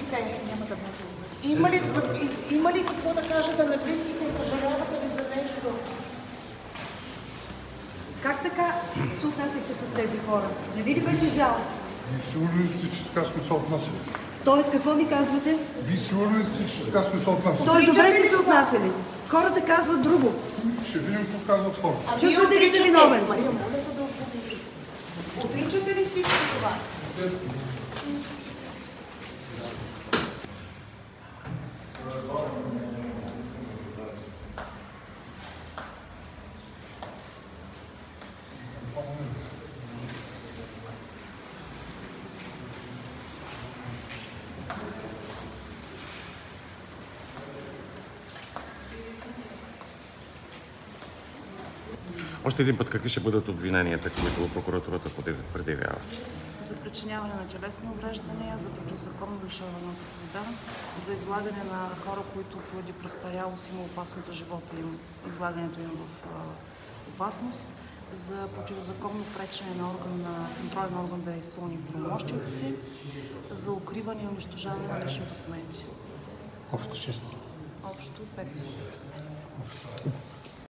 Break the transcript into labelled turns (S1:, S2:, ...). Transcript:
S1: Добре, няма да бъде. Има ли какво да кажете на близките и съжалявате ли за нещо?
S2: Как така се отнасяхте с тези хора? Не ви ли беше жал?
S3: Вие сигурни ли сте, че така сме се отнасяли?
S2: Тоест, какво ми казвате?
S3: Вие сигурни ли сте, че така сме се отнасяли?
S2: Тоест, добре сте се отнасяли. Хората казват друго.
S3: Ще видим какво казват хората.
S2: Чувствате ли се виновен?
S1: Мария, моля да отговорите. Отричате ли всичко това?
S3: Естествено.
S4: Още един път, какви ще бъдат обвиненията, които прокуратурата предявява?
S5: За причиняване на телесни увреждания, за противозаконно лишаване от свобода, за излагане на хора, които поради престарялост има опасност за живота им, излагането им в опасност, за противозаконно пречене на контролен орган да изпълни правомощията си, за укриване и унищожаване на лични документи.
S3: Общо 6.
S5: Общо 5.